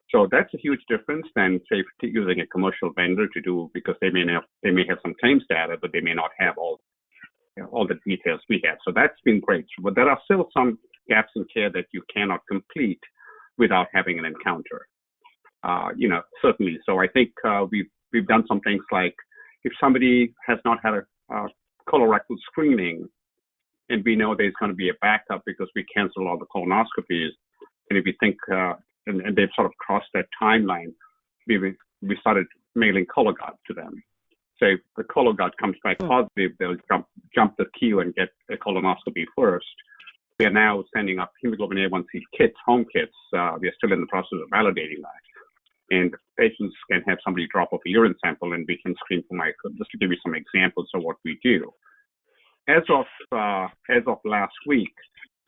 So that's a huge difference than, say, using a commercial vendor to do, because they may have some claims data, but they may not have all the details we have. So that's been great. But there are still some gaps in care that you cannot complete without having an encounter. Certainly. So I think we've done some things like, if somebody has not had a colorectal screening, and we know there's going to be a backup because we cancel all the colonoscopies, and if we think and they've sort of crossed that timeline, we started mailing Cologuard to them. So if the Cologuard comes back positive, they'll jump the queue and get a colonoscopy first. We are now sending up hemoglobin A1C kits, home kits. We are still in the process of validating that. And patients can have somebody drop off a urine sample, and we can screen for just to give you some examples of what we do. As of last week,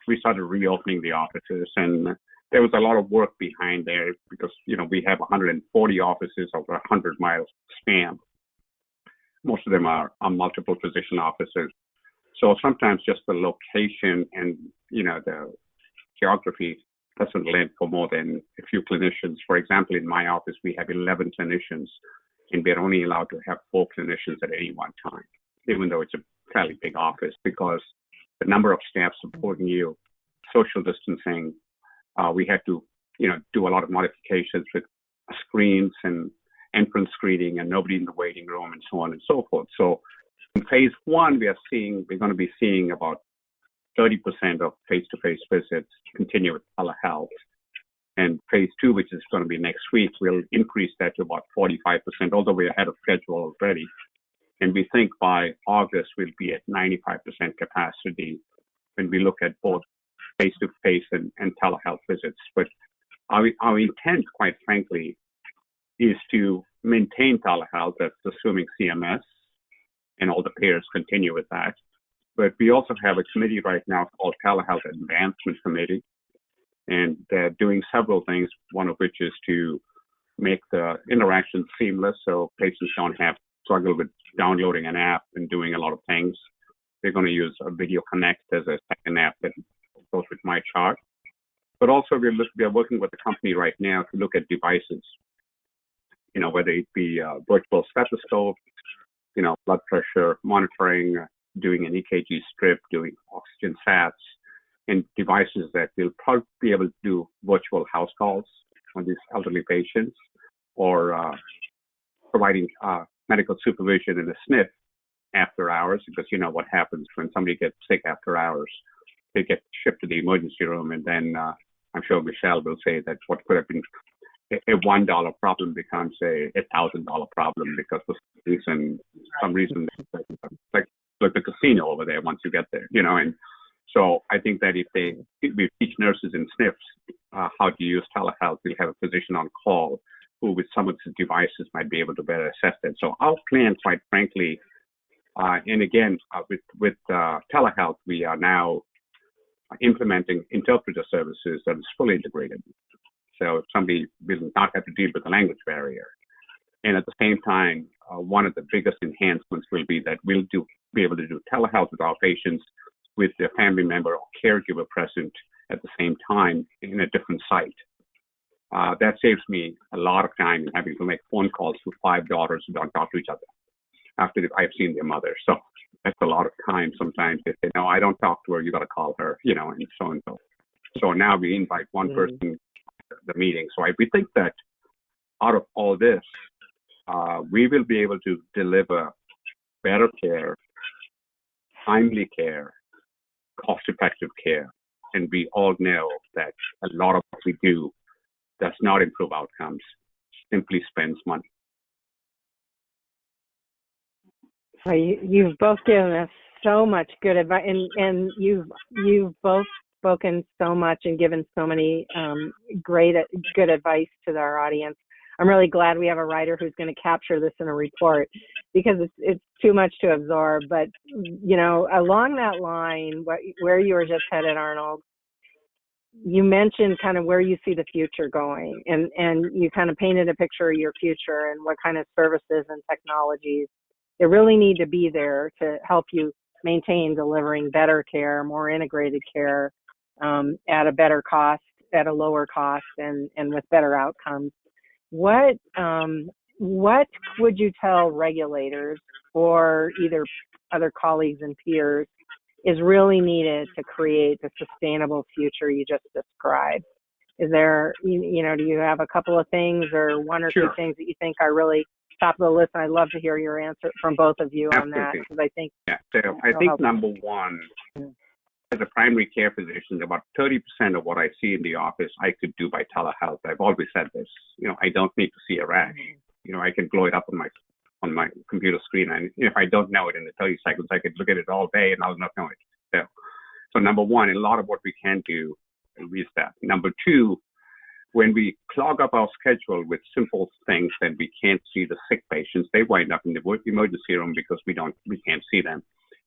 we started reopening the offices, and there was a lot of work behind there because, we have 140 offices over 100 miles span. Most of them are multiple physician offices. So sometimes just the location and, the geography doesn't lend for more than a few clinicians. For example, in my office, we have 11 clinicians, and we're only allowed to have 4 clinicians at any one time, even though it's a fairly big office, because the number of staff supporting you, social distancing, we had to, do a lot of modifications with screens and entrance screening and nobody in the waiting room and so on and so forth. So in phase 1, we're going to be seeing about 30% of face-to-face visits continue with telehealth. And phase 2, which is going to be next week, we'll increase that to about 45%, although we're ahead of schedule already. And we think by August, we'll be at 95% capacity when we look at both face-to-face and telehealth visits. But our intent, quite frankly, is to maintain telehealth. That's assuming CMS and all the payers continue with that. But we also have a committee right now called Telehealth Advancement Committee, and they're doing several things, one of which is to make the interaction seamless so patients don't have to struggle with downloading an app and doing a lot of things. They're going to use a Video Connect as a second app that goes with my chart. But also we are working with a company right now to look at devices, whether it be virtual stethoscope, blood pressure monitoring, doing an EKG strip, doing oxygen sats, and devices that will probably be able to do virtual house calls on these elderly patients, or providing medical supervision in a SNF after hours, because what happens when somebody gets sick after hours, they get shipped to the emergency room, and then I'm sure Mechelle will say that what could have been a $1 problem becomes a $1,000 problem because for some reason, like the casino over there once you get there, and so I think that if we teach nurses in SNFs how to use telehealth, we'll have a physician on call who with some of the devices might be able to better assess that. So our plan, quite frankly, and again, with telehealth, we are now implementing interpreter services that is fully integrated. So somebody will not have to deal with the language barrier. And at the same time, one of the biggest enhancements will be that we'll be able to do telehealth with our patients with their family member or caregiver present at the same time in a different site. That saves me a lot of time in having to make phone calls to 5 daughters who don't talk to each other after I've seen their mother. So that's a lot of time sometimes. They say, no, I don't talk to her, you got to call her, and so and so. So now we invite one person to the meeting. So we think that out of all this, we will be able to deliver better care, timely care, cost-effective care. And we all know that a lot of what we do does not improve outcomes, simply spends money. Well, you've both given us so much good advice, and you've both spoken so much and given so many good advice to our audience. I'm really glad we have a writer who's going to capture this in a report because it's too much to absorb. But, along that line, where you were just headed, Arnold, you mentioned kind of where you see the future going, and you kind of painted a picture of your future and what kind of services and technologies that really need to be there to help you maintain delivering better care, more integrated care at a better cost, at a lower cost, and with better outcomes. What would you tell regulators or either other colleagues and peers is really needed to create the sustainable future you just described? Is there, do you have a couple of things or one or two things that you think are really top of the list? And I'd love to hear your answer from both of you on that, because I think I think number one, as a primary care physician, about 30% of what I see in the office I could do by telehealth. I've always said this. I don't need to see a rash. I can blow it up on my computer screen, and if I don't know it in the 30 seconds, I could look at it all day and I'll not know it. So number one, a lot of what we can do is that. Number two, when we clog up our schedule with simple things that we can't see the sick patients, they wind up in the emergency room because we can't see them,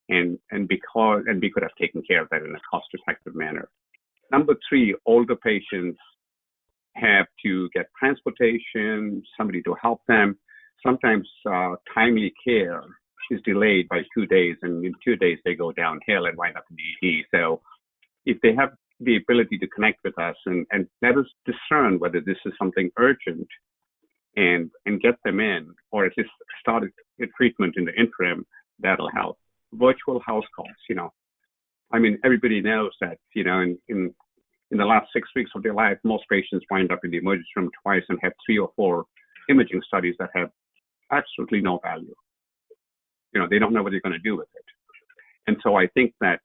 and we could have taken care of that in a cost-effective manner. Number three, older patients have to get transportation, somebody to help them. Sometimes timely care is delayed by 2 days, and in 2 days they go downhill and wind up in the ED. So if they have the ability to connect with us and let us discern whether this is something urgent and get them in, or at least start a treatment in the interim, that'll help. Virtual house calls, everybody knows that, in the last 6 weeks of their life, most patients wind up in the emergency room twice and have 3 or 4 imaging studies that have absolutely no value. They don't know what they're going to do with it. And so I think that,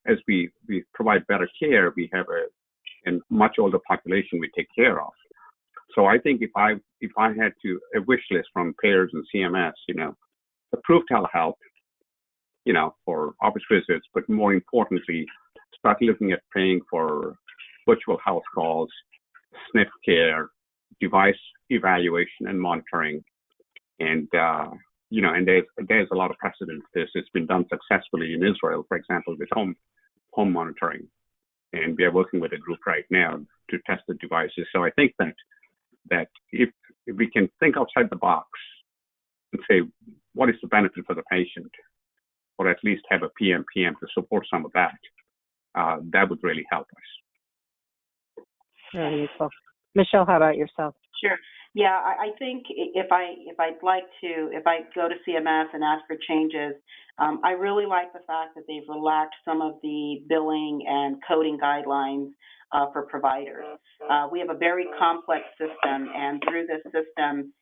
as we provide better care, we have a much older population we take care of. So I think if I had a wish list from payers and CMS, approve telehealth, for office visits, but more importantly, start looking at paying for virtual house calls, SNF care, device evaluation and monitoring, and there's a lot of precedent for this. It's been done successfully in Israel, for example, with home monitoring, and we are working with a group right now to test the devices. So I think that if we can think outside the box and say what is the benefit for the patient, or at least have a PM to support some of that, that would really help us. Very useful. Mechelle, how about yourself? Sure. Yeah, I think if I go to CMS and ask for changes, I really like the fact that they've relaxed some of the billing and coding guidelines for providers. We have a very complex system, and through this system,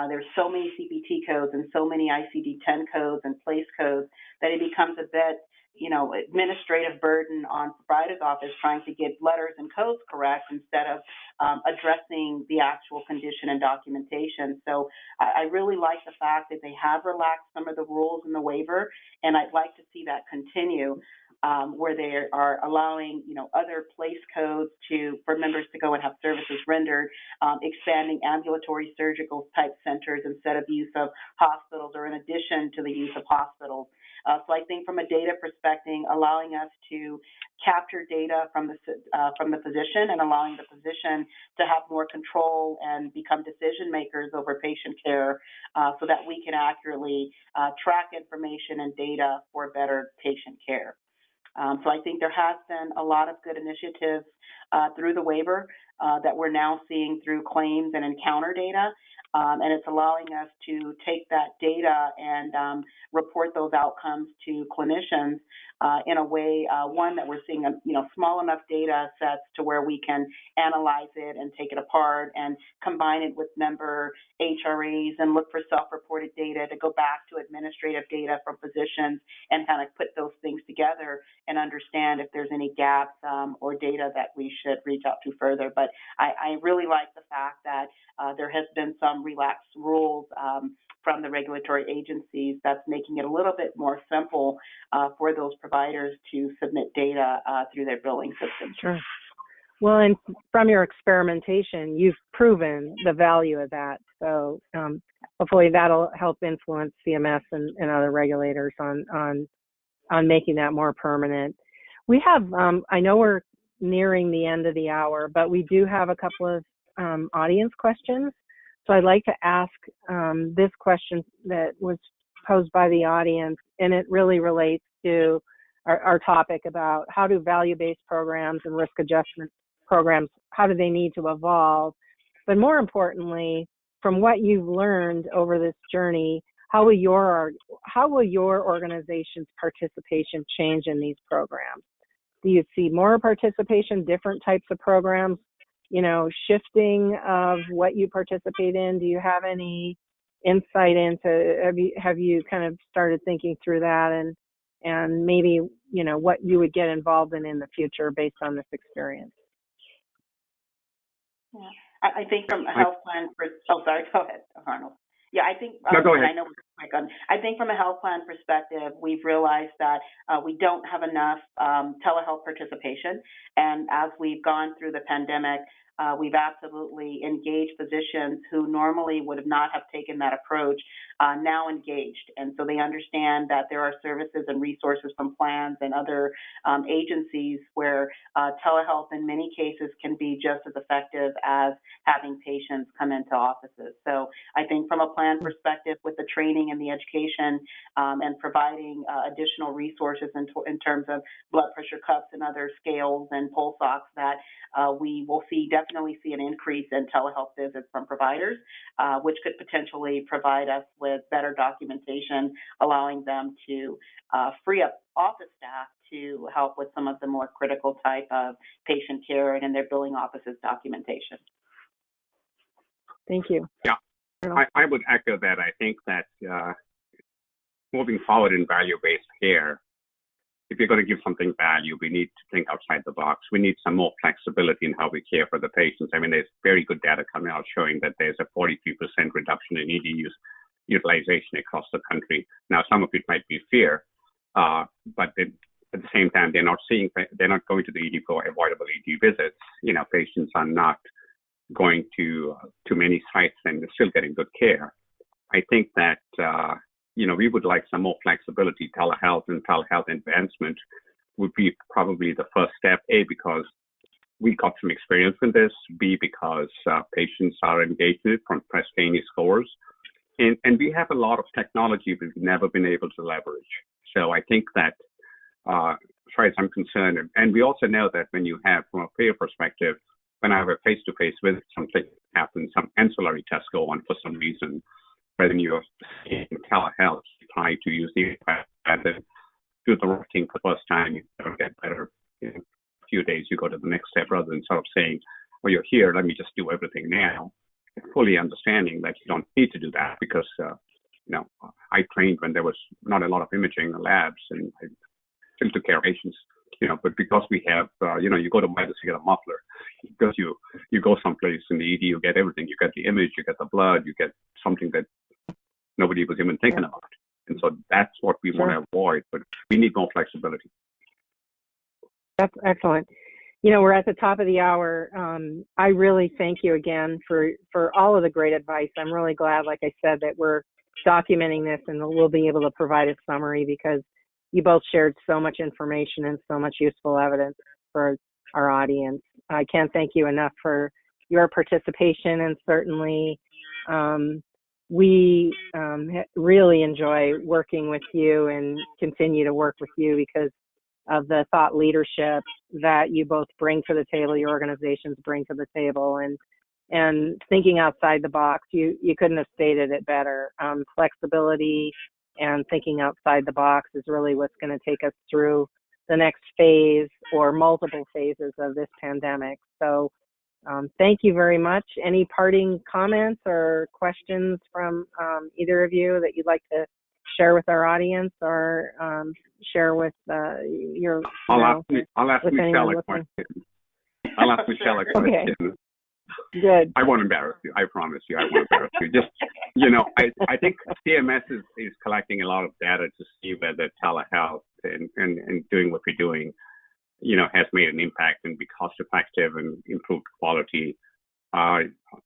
there's so many CPT codes and so many ICD-10 codes and place codes that it becomes a bit, administrative burden on provider's office trying to get letters and codes correct instead of addressing the actual condition and documentation. So I really like the fact that they have relaxed some of the rules in the waiver, and I'd like to see that continue. Where they are allowing, other place codes for members to go and have services rendered, expanding ambulatory surgical type centers instead of use of hospitals, or in addition to the use of hospitals. So I think from a data perspective, allowing us to capture data from the physician and allowing the physician to have more control and become decision makers over patient care, so that we can accurately track information and data for better patient care. So I think there has been a lot of good initiatives through the waiver that we're now seeing through claims and encounter data, and it's allowing us to take that data and report those outcomes to clinicians in a way, one, that we're seeing small enough data sets to where we can analyze it and take it apart and combine it with member HRAs and look for self-reported data to go back to administrative data from physicians and kind of put those things together and understand if there's any gaps or data that we should reach out to further. But I really like the fact that there has been some relaxed rules from the regulatory agencies that's making it a little bit more simple for those providers to submit data through their billing system. Sure. Well, and from your experimentation, you've proven the value of that. So hopefully that'll help influence CMS and other regulators on making that more permanent. We have, I know we're nearing the end of the hour, but we do have a couple of audience questions. So I'd like to ask this question that was posed by the audience, and it really relates to our topic about how do value-based programs and risk adjustment programs, how do they need to evolve? But more importantly, from what you've learned over this journey, how will your organization's participation change in these programs? Do you see more participation, different types of programs, shifting of what you participate in? Do you have any insight into, have you kind of started thinking through that and maybe, what you would get involved in the future based on this experience? Yeah, I think from a health plan, go ahead, Arnold. Yeah, I think, no, go ahead. I know I think from a health plan perspective, we've realized that we don't have enough telehealth participation. And as we've gone through the pandemic, we've absolutely engaged physicians who normally would have not have taken that approach, now engaged. And so they understand that there are services and resources from plans and other agencies where telehealth in many cases can be just as effective as having patients come into offices. So I think from a plan perspective, with the training and the education and providing additional resources in terms of blood pressure cuffs and other scales and pulse ox, that we will definitely see an increase in telehealth visits from providers, which could potentially provide us with better documentation, allowing them to free up office staff to help with some of the more critical type of patient care and in their billing offices documentation. Thank you. Yeah, I would echo that. I think that moving forward in value-based care, if you're going to give something value, we need to think outside the box. We need some more flexibility in how we care for the patients. I mean, there's very good data coming out showing that there's a 43% reduction in ED utilization across the country. Now, some of it might be fear, but at the same time, they're not going to the ED for avoidable ED visits. Patients are not going to many sites and they're still getting good care. I think that we would like some more flexibility. Telehealth and telehealth advancement would be probably the first step, A, because we got some experience with this, B, because patients are engaged in it from press-any scores, and we have a lot of technology we've never been able to leverage. So I think that, as far as I'm concerned, and we also know that when you have, from a payer perspective, when I have a face-to-face visit, something happens, some ancillary tests go on for some reason. When you're in telehealth, you try to use the method, do the right thing for the first time, you don't get better. In a few days, you go to the next step rather than sort of saying, well, you're here, let me just do everything now. Fully understanding that you don't need to do that because, I trained when there was not a lot of imaging in the labs and I still took care of patients, but because we have, you go to Midas, you get a muffler. Because you go someplace in the ED, you get everything. You get the image, you get the blood, you get something that nobody was even thinking about. And so that's what we want to avoid, but we need more flexibility. That's excellent. We're at the top of the hour. I really thank you again for all of the great advice. I'm really glad, like I said, that we're documenting this and we'll be able to provide a summary because you both shared so much information and so much useful evidence for our audience. I can't thank you enough for your participation, and certainly we really enjoy working with you and continue to work with you because of the thought leadership that you both bring to the table, your organizations bring to the table, and thinking outside the box. You couldn't have stated it better. Flexibility and thinking outside the box is really what's going to take us through the next phase or multiple phases of this pandemic. So thank you very much. Any parting comments or questions from either of you that you'd like to share with our audience or share with your... I'll ask Mechelle a question. Okay. Good. I won't embarrass you. I promise you, I won't embarrass you. Just, you know, I think CMS is collecting a lot of data to see whether telehealth and doing what we're doing, you know, has made an impact and be cost effective and improved quality. Are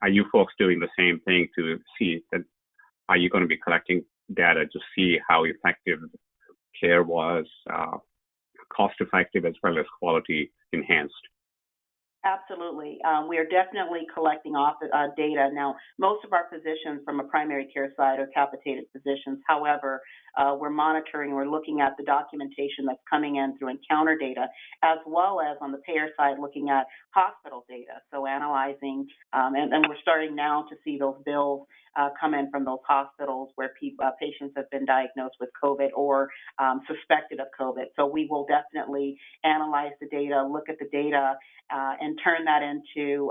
you folks doing the same thing to see that? Are you going to be collecting data to see how effective care was, cost effective as well as quality enhanced? Absolutely. We are definitely collecting off data. Now, most of our physicians from a primary care side are capitated physicians. However, we're monitoring, we're looking at the documentation that's coming in through encounter data, as well as on the payer side, looking at hospital data. So analyzing, and we're starting now to see those bills come in from those hospitals where patients have been diagnosed with COVID or suspected of COVID. So we will definitely analyze the data, look at the data, and turn that into,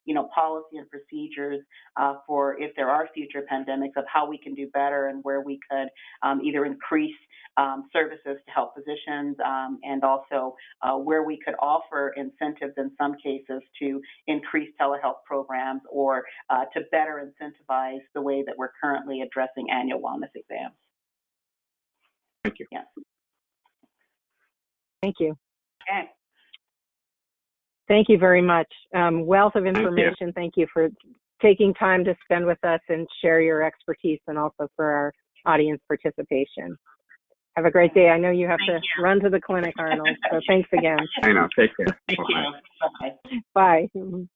you know, policy and procedures for if there are future pandemics of how we can do better and where we could either increase services to help physicians and also where we could offer incentives in some cases to increase telehealth programs or to better incentivize the way that we're currently addressing annual wellness exams. Thank you. Yes. Thank you. Okay. Thank you very much. Wealth of information. Thank you for taking time to spend with us and share your expertise, and also for our audience participation. Have a great day. I know you have to run to the clinic, Arnold, so thanks again. I know. Take care. Thank you. Bye. Bye.